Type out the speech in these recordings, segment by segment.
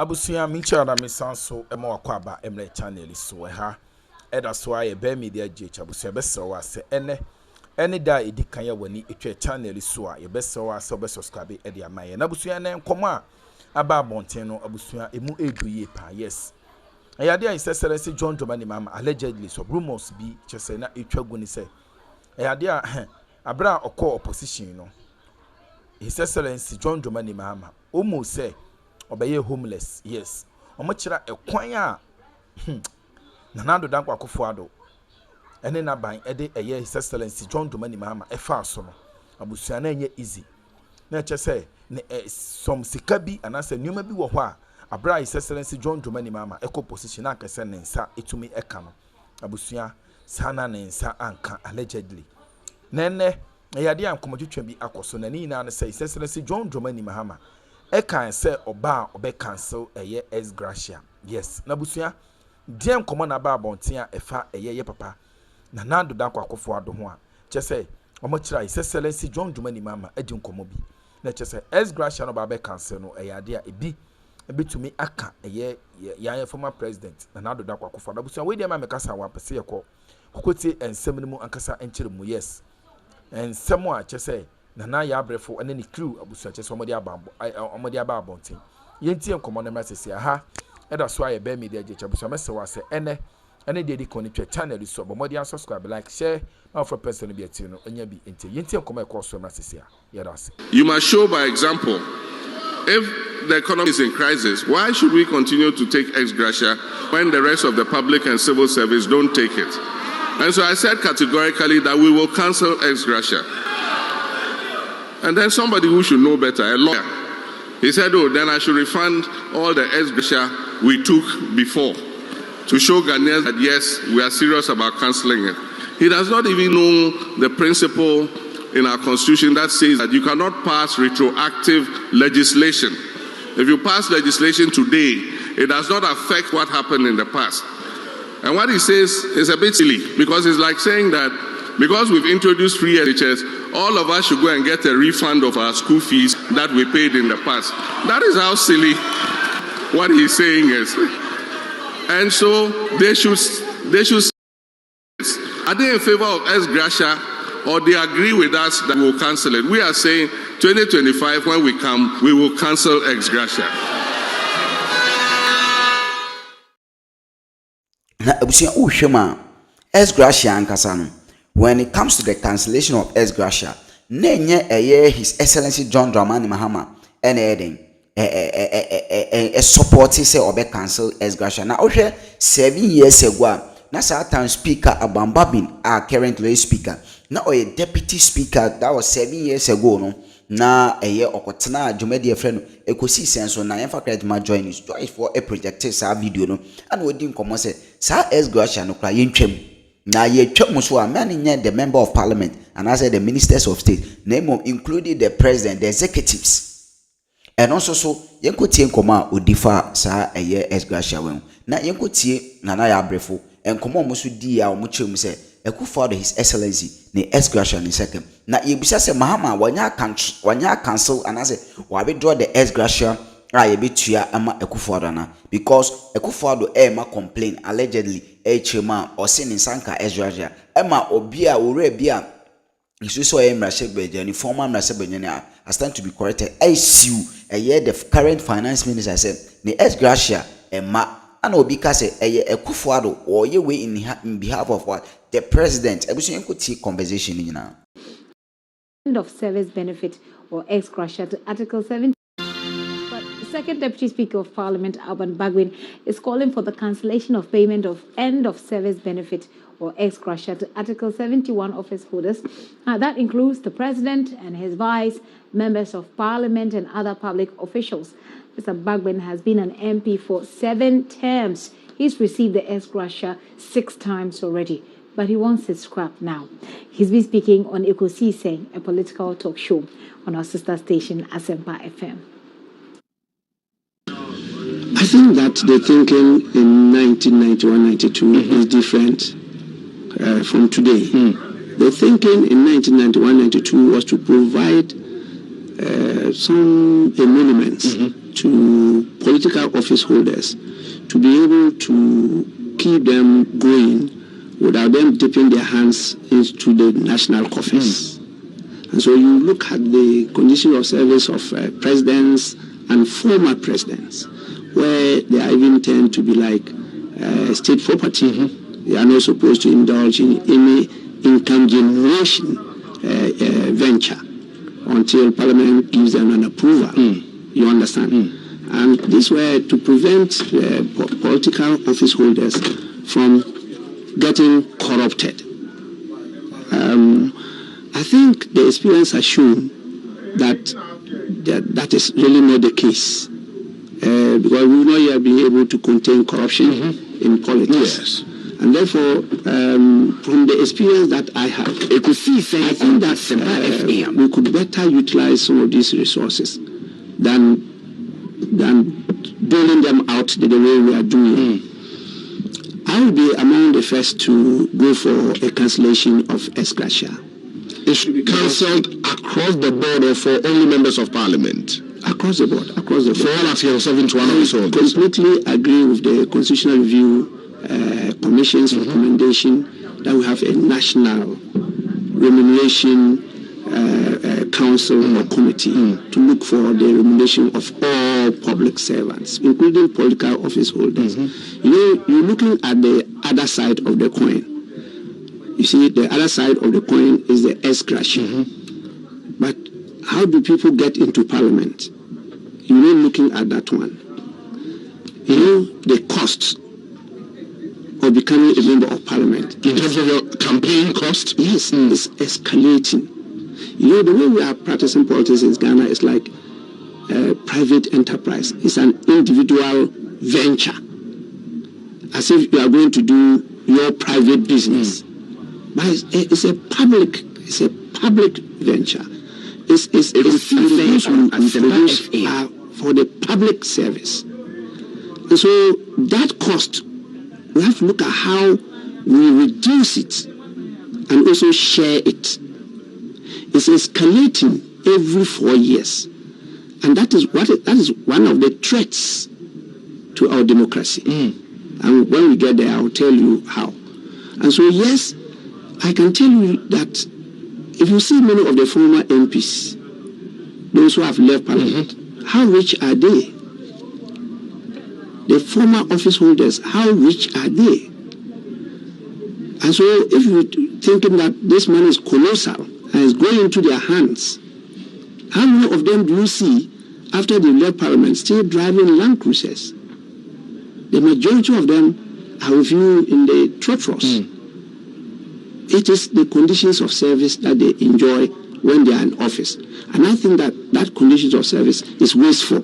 abusuya mincha na misanso ema wakwaba emre channel so ha eda so aye be media gh abusuya besewa se ene da edi kan ya wani etwe channel so a ye besewa se be subscribe e dia maye na abusuya na nkomo a aba abonten no abusuya emu eduye pa yes ayade a Excellency John Dramani Mahama allegedly so rumors bi chese na etwagu ni se ayade a abra okọ opposition no His Excellency John Dramani Mahama omo say obeye homeless yes omo kira ekwan a nanado dankwa Akufo-Addo ene na ban ede eye His Excellency John Dramani Mahama efa so no abusua na enye easy na che say ne some sikabi anase nyuma bi wo ho a abra His Excellency John Dramani Mahama eko position aka se ne nsa etumi eka no abusua sana ne nsa anka allegedly nene eyade ankomotwetwa bi akoso na ni na say His Excellency John Dramani Mahama can say oba obe cancel eye ex-gratia yes na busua die nkomo na ba abonten efa eye papa na nando dankwa Akufo-Addo ho a che say omo kira His Excellency John Dramani Mahama edi nkomo bi na che say ex-gratia no ba be cancel no eyade a ebitumi aka eye yan former president na nando dankwa Akufo-Addo busua we dey ma mekasa wa pese yekọ kokoti ensem no mu ankasa enkyere mu yes ensem a che say na ya abrefo ene ni crew abusu che so omodi aba abonten yentie nkomo na message ha eda so aye be media je abusu message wa se ene de connect channel so omodi an subscribe like share now for person be ati no enya bi enti yentie nkomo e ko so message ya that's you must show by example. If the economy is in crisis, why should we continue to take ex-gratia when the rest of the public and civil service don't take it? And so I said categorically that we will cancel ex-gratia. And then somebody who should know better, a lawyer, he said, oh, then I should refund all the ex-gratia we took before to show Ghanaians that, yes, we are serious about cancelling it. He does not even know the principle in our constitution that says that you cannot pass retroactive legislation. If you pass legislation today, it does not affect what happened in the past. And what he says is a bit silly, because it's like saying that because we've introduced free NHS, all of us should go and get a refund of our school fees that we paid in the past. That is how silly what he's saying is. And so they should are they in favor of ex-gratia, or they agree with us that we'll cancel it? We are saying 2025 when we come, we will cancel ex-gratia. Na abusia uhwema ex-gratia ankasa. When it comes to the cancellation of ex-gratia, nenye His Excellency John Dramani Mahama and Eden a supporting say obe cancel ex-gratia. Now, 7 years ago, na certain speaker Abambabin are currently speaker. Now a deputy speaker that was 7 years ago no. Na okotena jomedi friend ekosi senso na yemfa credit ma join is join for a projected sa video no. And we din komo say sa ex-gratia no kra yentwam. Na ye twam so a man the member of parliament and I said the ministers of state name including the president, the executives, and also so yenkotie nkoma odifa sa ex-gratia wen na yenkotie nana ya abrefo enkomo mo so di a mo chem se Akufo-Addo His Excellency ne ex-gratia ni second na yebisa se Mahama wanya cancel and I say wa be draw the ex-gratia a ye betua ama Akufo-Addo na because Akufo-Addo ma complain allegedly chema or sin in sanka ex-gratia ema obia ore bia isu so mrasebejani former mrasebejani has stand to be corrected sue the current finance minister said the ex-gratia ema and obi ka say Akufo-Addo or ye way in behalf of what the president ebusu enko conversation ni na end of service benefit or ex-gratia to Article 7. But the Second Deputy Speaker of Parliament, Alban Bagwin, is calling for the cancellation of payment of end of service benefit or ex-gratia to Article 71 office holders. That includes the President and his vice, members of Parliament and other public officials. Mr. Bagwin has been an MP for 7 terms. He's received the ex-gratia 6 times already, but he wants it scrapped now. He's been speaking on Ekosise, a political talk show on our sister station, Asempa FM. I think that the thinking in 1991-92 is different from today. The thinking in 1991-92 was to provide some emoluments to political office holders to be able to keep them going without them dipping their hands into the national coffers. And so you look at the condition of service of presidents and former presidents, where they are even tend to be like state property. They are not supposed to indulge in any income generation venture until Parliament gives them an approval. You understand? And this way to prevent political office holders from getting corrupted. I think the experience has shown that is really not the case. Because we will not yet be able to contain corruption in politics. Yes. And therefore, from the experience that I have, I think that we could better utilize some of these resources than bailing them out the way we are doing. I will be among the first to go for a cancellation of ex-gratia. It should be cancelled across the board or for only members of parliament? Across the board. For all of your 721 households. Completely agree with the Constitutional Review Commission's recommendation that we have a national remuneration council or committee to look for the remuneration of all public servants, including political office holders. You know, you're looking at the other side of the coin. You see, the other side of the coin is the ex-gratia. But how do people get into parliament? You're not looking at that one. You know, the costs of becoming a member of parliament. In terms of your campaign cost? Yes, it's escalating. You know, the way we are practicing politics in Ghana is like private enterprise. It's an individual venture. As if you are going to do your private business. But it's a public venture. It's things we are for the public service. And so that cost, we have to look at how we reduce it and also share it. It's escalating every 4 years. And that is one of the threats to our democracy. And when we get there, I'll tell you how. And so, yes, I can tell you that if you see many of the former MPs, those who have left parliament, how rich are they? The former office holders, how rich are they? And so if you're thinking that this money is colossal and is going into their hands, how many of them do you see after they left parliament still driving Land Cruisers? The majority of them are with you in the trotros. It is the conditions of service that they enjoy when they are in office. And I think that conditions of service is wasteful.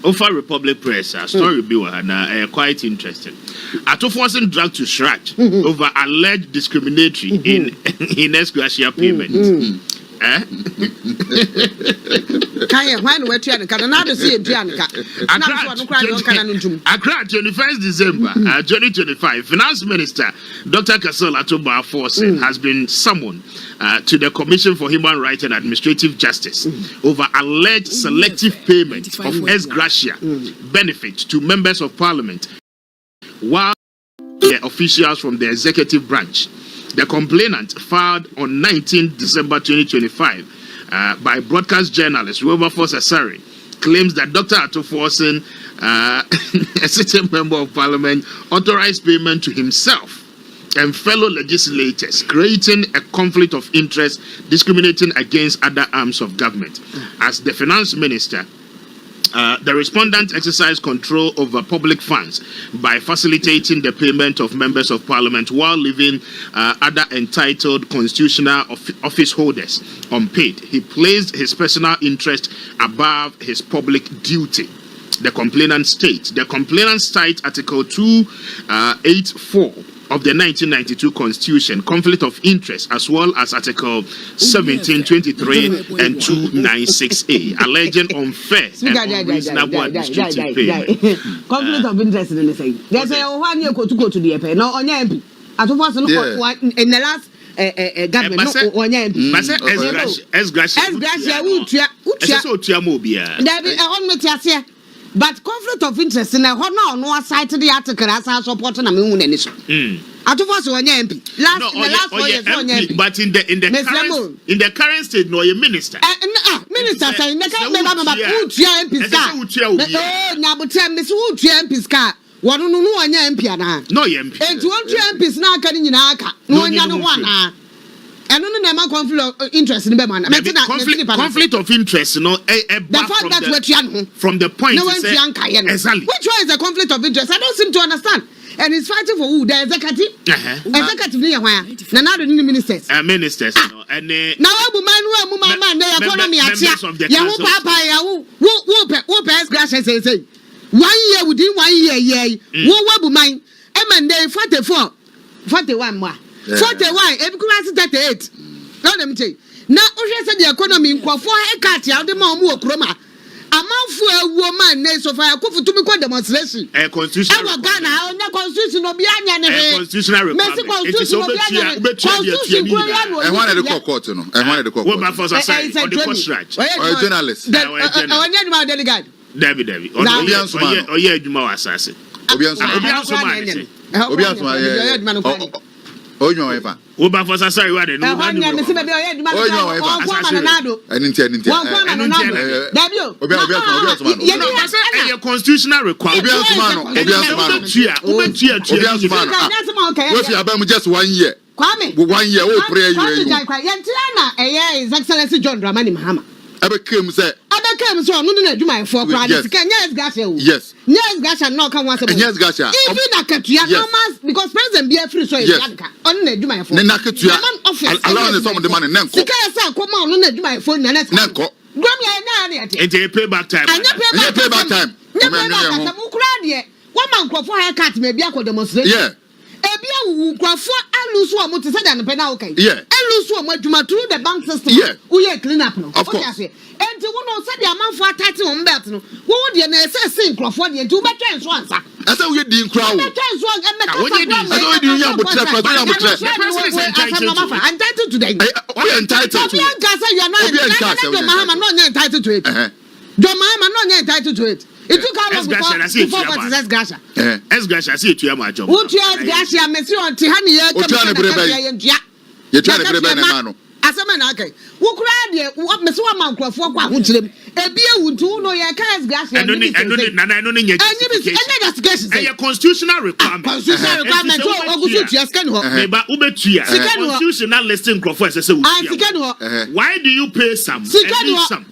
Offer Republic Press story be quite interesting. Atofo dragged to scratch over alleged discriminatory in ex-gratia payments. Accra, 21st December 2025, Finance Minister Dr. Cancels Addo has been summoned to the Commission for Human Rights and Administrative Justice over alleged selective payment of ex-gratia benefits to members of parliament while the officials from the executive branch. The complainant filed on 19 December 2025 by broadcast journalist Wilberforce Asari claims that Dr. Atofo, a sitting member of parliament, authorized payment to himself and fellow legislators, creating a conflict of interest discriminating against other arms of government. As the finance minister, the respondent exercised control over public funds by facilitating the payment of members of parliament while leaving other entitled constitutional office holders unpaid. He placed his personal interest above his public duty. The complainant states. The complainant cites Article 284 of the 1992 Constitution, conflict of interest, as well as Article 1723 and 296A, alleging unfair and unreasonable administrative payment. Conflict of interest in anything. There's a 1 year go to the EP. No, on your MP. In the last government no onya MP but ex-gratia utia so utia mo bia David on metiase but conflict of interest na ho na no cite the article as support na me hu na ni so atofo so onya MP last 4 years onya MP but in the current state no minister minister say na ka me ba utia MP ska nyabotem me so utia MP ska wono no onya MP ana no MP enti utia MP na aka ni nyina aka no onya no wana eno no na conflict of interest ni be man conflict of interest no from the point no exactly which one is the conflict of interest I don't seem to understand and he's fighting for who the executive executive ni hwan na na do ni ministers no and na wabu man na economy atia ya wo papa ya wo ex-gratia say 1 year within 1 year wo wabu man e man dey 41 mo 41 ebikura 38 no dem say na ohwe say the economy nkofo ekat ya de ma omu Akroma amanfo ewuo man na so fa yakofutumi kwa demonstration constitution ewa Ghana onya constitution no bia nya ne he constitutional requirement it is obetua e wan de court no e wan de court we ba for society on the contract journalist onya ni ma delegate David oye adwuma wa asase obianso man Onyo efa. Wo ba for sasa you are no man. Me se be oye adwuma no. Enti. Dabi o constitutional requirement. We fi abam just 1 year. Kwame. 1 year o pray you. Yentia na His Excellency John Dramani Mahama. Abekem so no na adwuma for crowd nya ex-gratia o. Yes. Nya ex-gratia no kan wase. Nya ex-gratia. Even akatua normal because president be free so yanka. On na adwuma for. Ne nakatua. Allow ne some the money nenko. Sika yesa akoma on na adwuma for na nenko. Gram ya na na ate. Ente payback time. Anya payback time. Nya ukura de. One man crofo high cut me bia ko demonstration. Yeah. Ebia wu crofo alusu o mo te say na pe na okay. Yeah. Alusu o mo adwuma through the bank system. Yeah. Uye clean up no. Of course. Enti wo no say the amount for 30 on bet no. Wo de na say sin crofo de enti wo betwa enso ansa. Asa wo di nkra wo. Betwa enso emeka. Wo di yan botre pa yan botre. Entitled to that. We entitled to. You are not entitled to Mahama not entitled to it. John Mahama not entitled to it. It took how long before what is ex-gratia? Ex-gratia see to my job. What ex-gratia me see on Tihani ye come you try to prevent man. Asema na okay. Wo kura de me so ma nkrofo kwa hokyerem. Ebie wuntu no ye ka ex-gratia. No nya. Any constitutional requirement. Constitutional requirement so ogusu tia scan ho. Me ba ubetua. Constitutional listing nkrofo ese we. Scan ho. Why do you pay some? Yeniska.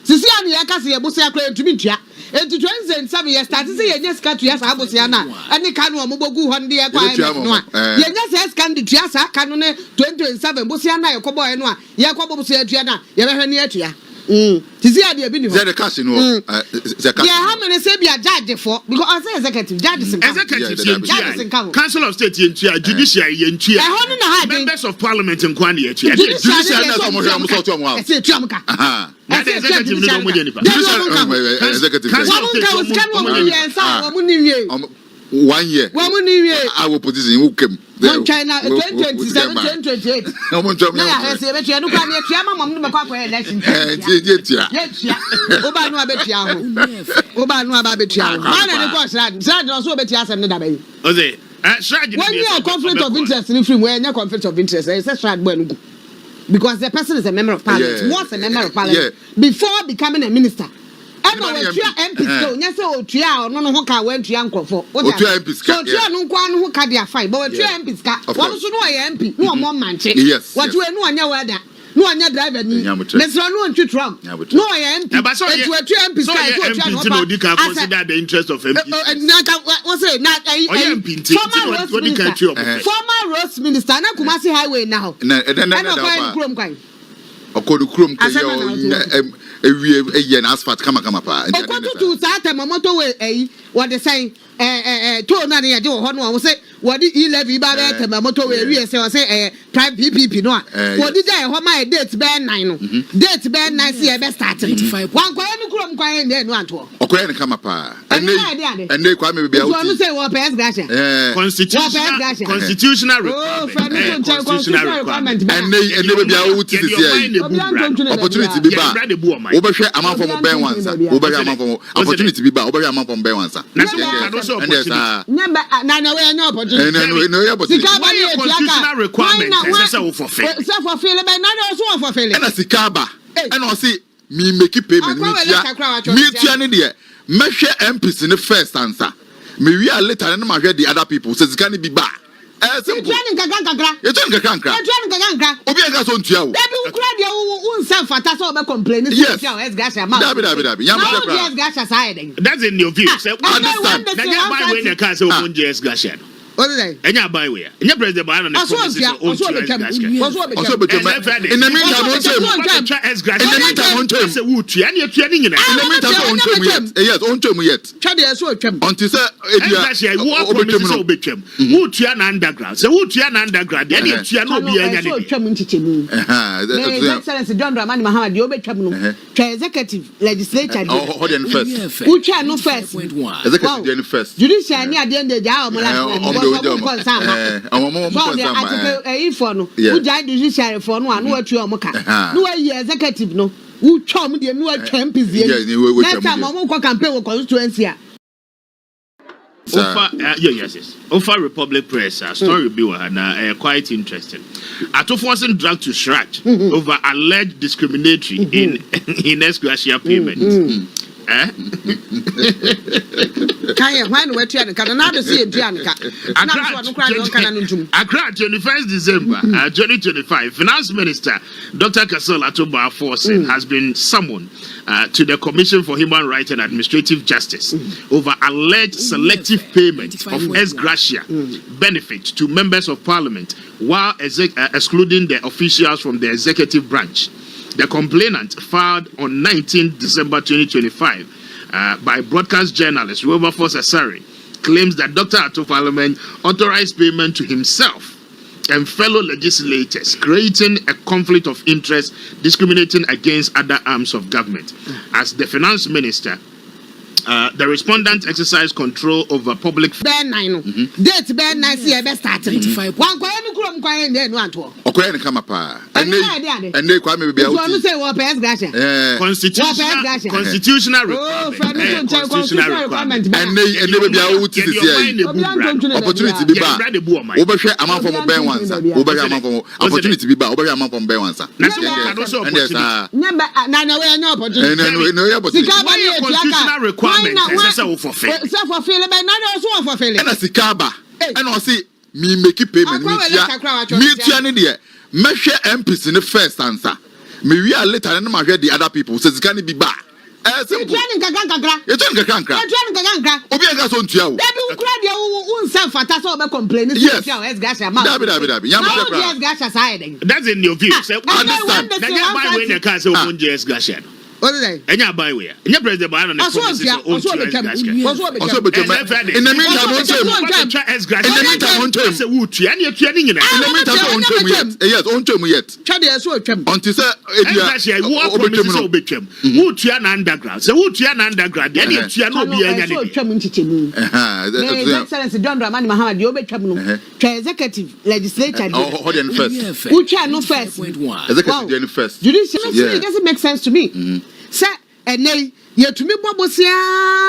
Sisi ani yakase yebusia kra ntumi ntua enti 2007 ye start say yenye ska tua sa abosia na ani ka no omobogu ho ndi ye kwa no a yenye se ska ndi tua sa ka no ne 2027 bosia na ye kobo ye no a ye kobo bosia tua na ye behwe ne atua sisi ani ebi ni ho the cash no yeah how many say be a judge for because I say executive judges council of state yentua judiciary yentua members of parliament in kwani yentua judiciary na so mo hwe mo so to mo ha say tua mka executive no mo je nipa executive council 1 year. I will position who came. China 2027 2028. No, I say bet you no can you chairman mom no kwa election. Oba no abetia ho. Oba no abetia ho. Man na go shrad no so betia asem ne da bayi. Oze, shrad when you are conflict of interest in free when you conflict of interest, say shrad boy no. Because the person is a member of parliament. Was a member of parliament before becoming a minister. I know what you MP so nya say otua no no ho ka wan tua nkofo otua MP ska so otua no kwa no ho ka dia fine but otua MP ska won so no ye MP no mo manche what we no anya wada no anya driver ni mesro no ntwi truck no ye MP but so otua MP ska otua no no di ka consider the interest of MP what say na MP former road minister na Kumasi highway now na okodu krom ko ewie na asphalt kama pa okotutu sa temamoto we what they say to na ye je ho no say what the 11 ba be temamoto we ewie say prime PPP no what did I ho my date be 9 no date be 9 say e be start wan kwa no krom kwae ne no anto okoye ne kama pa ene kwa me bia uti so say wo pes gratia constitutional requirement ene bia uti sisi opportunity bi ba wo behwe amanfo mo ben wansa wo behwe amanfo mo opportunity bi ba wo behwe amanfo mo ben wansa na so ka no so na we nya opportunity no ya opportunity constitutional requirement say wo for fail say for fail be na so wo for fail ena sikaba ena o si me make payment me tia ne de mehwe MPs ne first answer me wi a later na ma hwe the other people say sika ne bi ba simple training kakra obi enga so ntua wo dabi ukura de wo nsa fata so be complain yes ex-gratia ma dabi yam ex-gratia side that's in your view say understand na get by when the car say o ex-gratia what is that? Enya buy we. Enya president buy on the also in the meantime on say wo tua na tua ni nyina. In the meantime on twem yet. Yes, on twem yet. Twade so twem. Until say edia wo promise say obetwem. Wo tua na underground. Say wo tua na underground. Dey na tua na obi anya so twem ntichemu. Excellence John Dramani Mahama dey obetwem no. Twa executive legislature dey. Hold on first. Wo twa no first. Executive dey first. Judicial ni ade dey ja o mo for no who died judiciary for no and what you amaka no way executive no who chom de no atwam pizie next time am ko campaign with constituency yes Ofa Republic Press story be na quite interesting forcing drag to scratch over alleged discriminatory in ex-gratia payments. Kaya when we try to na do see Adrianka na so no kra no ntum Accra 21st December 2025 Finance Minister Dr. Cancels Addo has been summoned to the Commission for Human Rights and Administrative Justice over alleged selective payment of ex-gratia benefits to members of parliament while excluding the officials from the executive branch. The complainant filed on 19 December 2025 by broadcast journalist Wilberforce Asari claims that Dr. Addo Parliament authorized payment to himself and fellow legislators, creating a conflict of interest, discriminating against other arms of government. As the finance minister, the respondent exercised control over public. Ben 9 date Ben 9 see be start. Wan kwa mi kuro mkwa ne no anto. Okoye ne kama pa. Ene kwa me bia uti. So say wo pes gratia. Constitutional requirement. Constitutional requirement. Ene bia uti sisi ayi. Opportunity bi ba. Wo be hwe amanfo mo ben wansa. Wo be hwe amanfo opportunity bi ba. Wo be hwe amanfo mo ben wansa. Na so opportunity. Na we anya opportunity. No opportunity. Constitutional requirement. Say for fail. Say for fail be na so for fail. Ena sikaba. Ena o si me make payment me tia ne de mehwe MPs ne first answer me wi a later na ma hwe the other people say sika ne bi ba simple training kakra obi enga so ntua wo dabi ukura de wo nsa fata so be complain yes ex-gratia ma dabi yam ex-gratia side that's in your view say understand that get by when the car say o ex-gratia. What is that? Enya buy we. Enya president buy on the promises of own also in the meantime on time say wo tua na tua ni nyina. In the meantime on time yes on time yet. Twade so twam. Until say edia wo promises of betwam. Wo tua na underground. Say wo tua na underground. Dey na tua na obi anya ni. So twam nchichemu. Excellence John Dramani Mahama dey obetwam no. Twa executive legislature dey. Hold on first. Wo tua no first. Executive dey first. Judicial it doesn't make sense to me. Say enei yetumi bobosia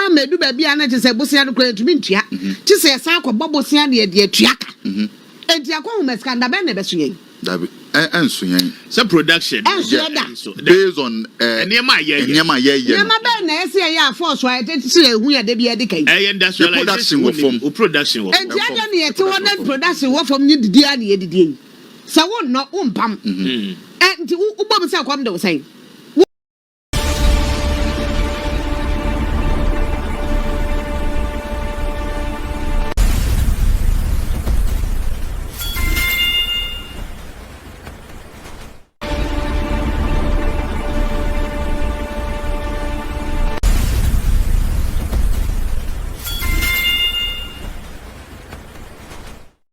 medu ba bia na tse bosia no kra yetumi ntua ti se san kwa bobosia na ye tuaka enti akwa hu meskanda be na be so yen dabi enso yen say production based on enema ye enema be na ese ye force wa te se ehu ya de bia de kai industrialization wo production wo enti anya na ye te wona production wo from ni didi a na ye didi sa wo no umpam enti wo bom se akwam de wo sai